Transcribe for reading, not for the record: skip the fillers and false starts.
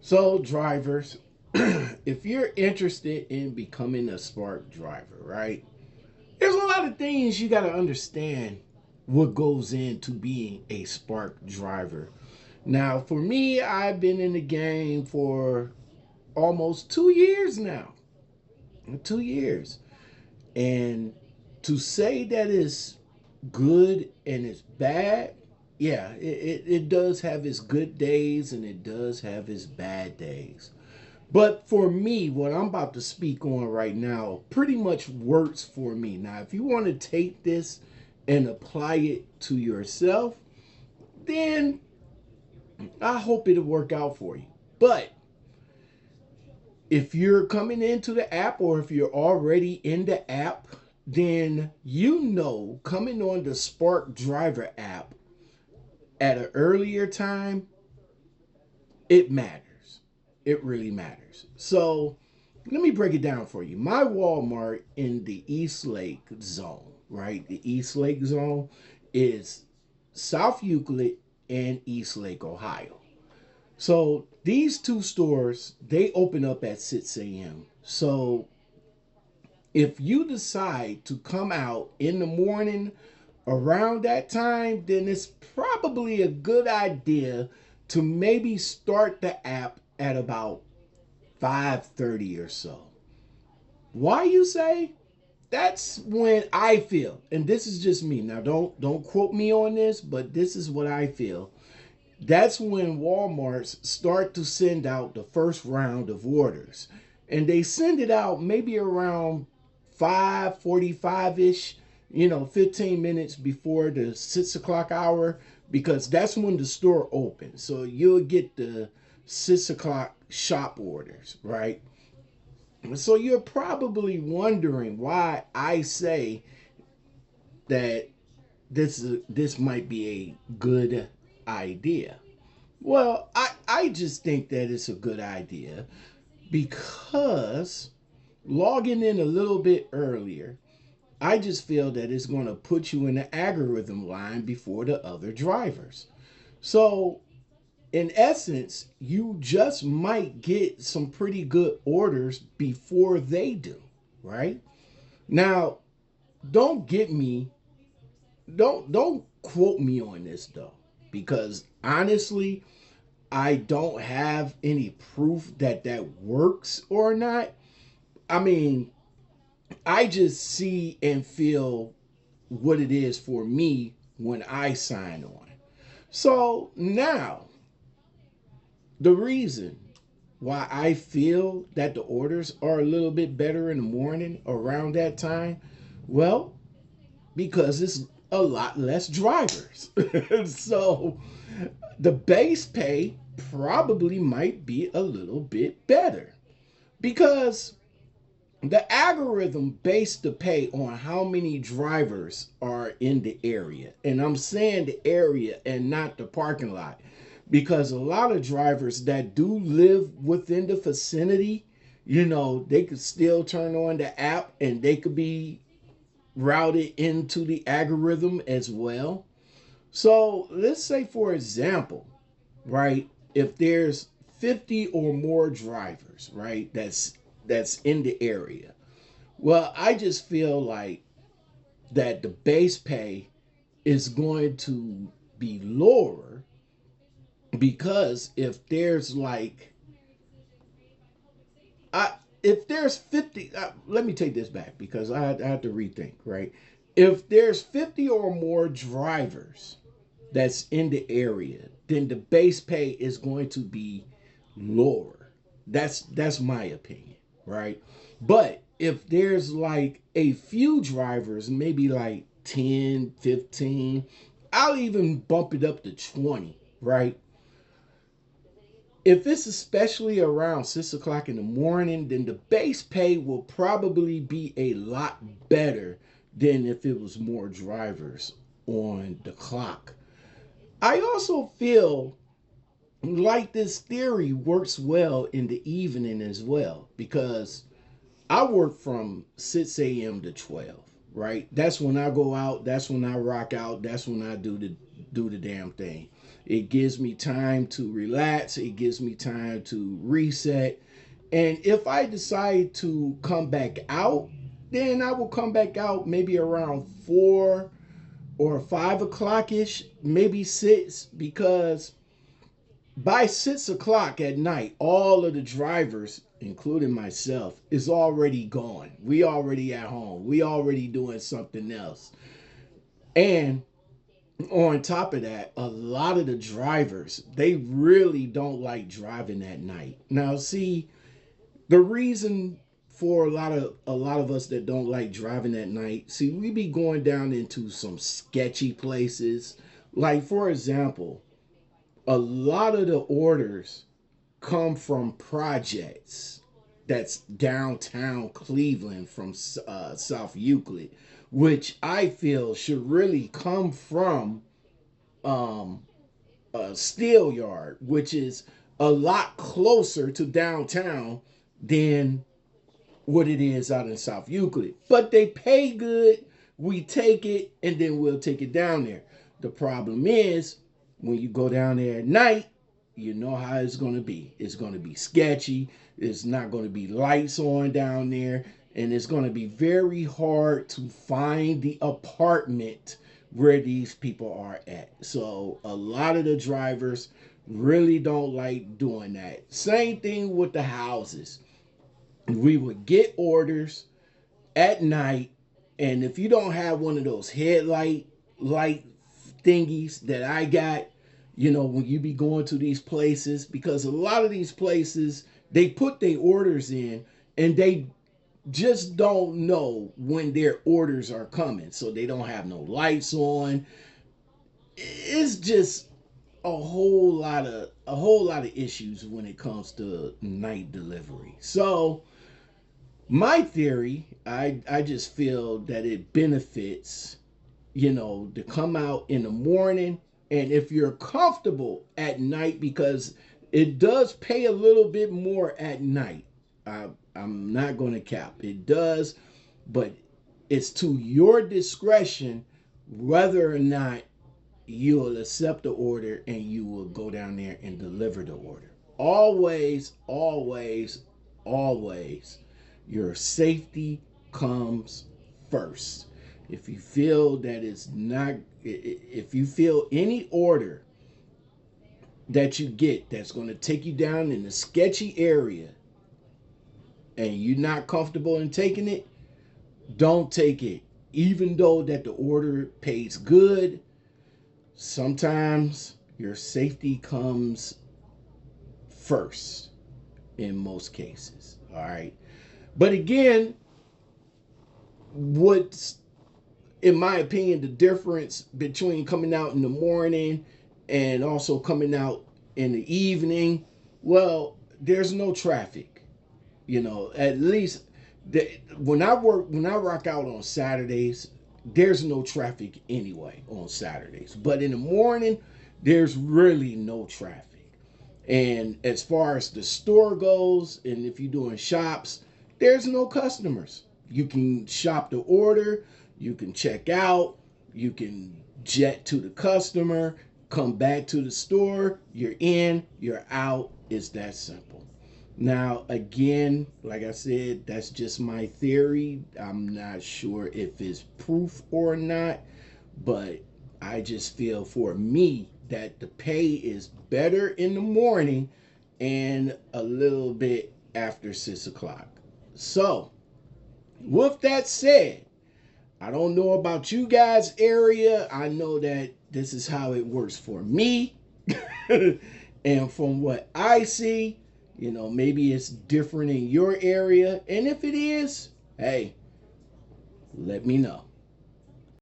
So, drivers, if you're interested in becoming a Spark driver, right? There's a lot of things you got to understand what goes into being a Spark driver. Now, for me, I've been in the game for almost 2 years now. 2 years. And to say that it's good and it's bad, yeah, it does have its good days and it does have its bad days. But for me, what I'm about to speak on right now pretty much works for me. Now, if you want to take this and apply it to yourself, then I hope it'll work out for you. But if you're coming into the app or if you're already in the app, then you know coming on the Spark Driver app at an earlier time, it matters. It really matters. So let me break it down for you. My Walmart in the East Lake zone, right? The East Lake zone is South Euclid and East Lake, Ohio. So these two stores, they open up at 6 a.m. So if you decide to come out in the morning around that time, then it's probably a good idea to maybe start the app at about 5:30 or so. Why, you say? That's when I feel, and this is just me. Now don't quote me on this, but this is what I feel. That's when Walmarts start to send out the first round of orders. And they send it out maybe around 5:45 ish, 15 minutes before the 6 o'clock hour, because that's when the store opens. So you'll get the 6 o'clock shop orders, right? So you're probably wondering why I say that this might be a good idea. Well, I just think that it's a good idea because logging in a little bit earlier, I just feel that it's going to put you in the algorithm line before the other drivers. So, in essence, you just might get some pretty good orders before they do, right? Now, don't get me don't quote me on this though, because honestly, I don't have any proof that that works or not. I mean, I just see and feel what it is for me when I sign on. So now, the reason why I feel that the orders are a little bit better in the morning around that time, well, because it's a lot less drivers. So the base pay probably might be a little bit better because the algorithm based the pay on how many drivers are in the area. And I'm saying the area and not the parking lot, because a lot of drivers that do live within the vicinity, they could still turn on the app and they could be routed into the algorithm as well. So let's say, for example, right, if there's 50 or more drivers, right, that's in the area. Well, I just feel like that the base pay is going to be lower because I if there's 50, let me take this back because I have to rethink, right? If there's 50 or more drivers that's in the area, then the base pay is going to be lower. That's my opinion, right? But if there's like a few drivers, maybe like 10, 15, I'll even bump it up to 20, right? If it's especially around 6 o'clock in the morning, then the base pay will probably be a lot better than if it was more drivers on the clock. I also feel like this theory works well in the evening as well because I work from 6 a.m. to 12, right? That's when I go out, that's when I rock out, that's when I do the damn thing. It gives me time to relax. It gives me time to reset. And if I decide to come back out, then I will come back out maybe around 4 or 5 o'clock ish, maybe 6, because by 6 o'clock at night, all of the drivers, including myself, is already gone. We already at home. We already doing something else. And on top of that, a lot of the drivers, they really don't like driving at night. Now, see, the reason for a lot of us that don't like driving at night, see, we be going down into some sketchy places. Like, for example, a lot of the orders come from projects that's downtown Cleveland from South Euclid, which I feel should really come from um, a steel yard, which is a lot closer to downtown than what it is out in South Euclid. But they pay good. We take it and then we'll take it down there. The problem is when you go down there at night, you know how it's going to be. It's going to be sketchy. It's not going to be lights on down there. And it's going to be very hard to find the apartment where these people are at. So a lot of the drivers really don't like doing that. Same thing with the houses. We would get orders at night, and if you don't have one of those headlight light thingies that I got, when you be going to these places, because a lot of these places, they put their orders in and they just don't know when their orders are coming. So they don't have no lights on. It's just a whole lot of issues when it comes to night delivery. So my theory, I just feel that it benefits, to come out in the morning. And if you're comfortable at night, because it does pay a little bit more at night. I'm not going to cap. It does, but it's to your discretion whether or not you'll accept the order and you will go down there and deliver the order. Always, always, always, your safety comes first. If you feel that it's not, if you feel any order that you get that's going to take you down in a sketchy area and you're not comfortable in taking it, don't take it. Even though that the order pays good, sometimes your safety comes first in most cases. All right. But again, what's, in my opinion, the difference between coming out in the morning and also coming out in the evening? Well, there's no traffic. At least when I rock out on Saturdays, there's no traffic anyway on Saturdays. But in the morning, there's really no traffic. And as far as the store goes, and if you're doing shops, there's no customers. You can shop the order, you can check out, you can jet to the customer, come back to the store, you're in, you're out. It's that simple. Now, again, like I said, that's just my theory. I'm not sure if it's proof or not, but I just feel for me that the pay is better in the morning and a little bit after 6 o'clock. So, with that said, I don't know about you guys' area. I know that this is how it works for me. And from what I see, maybe it's different in your area. And if it is, hey, let me know.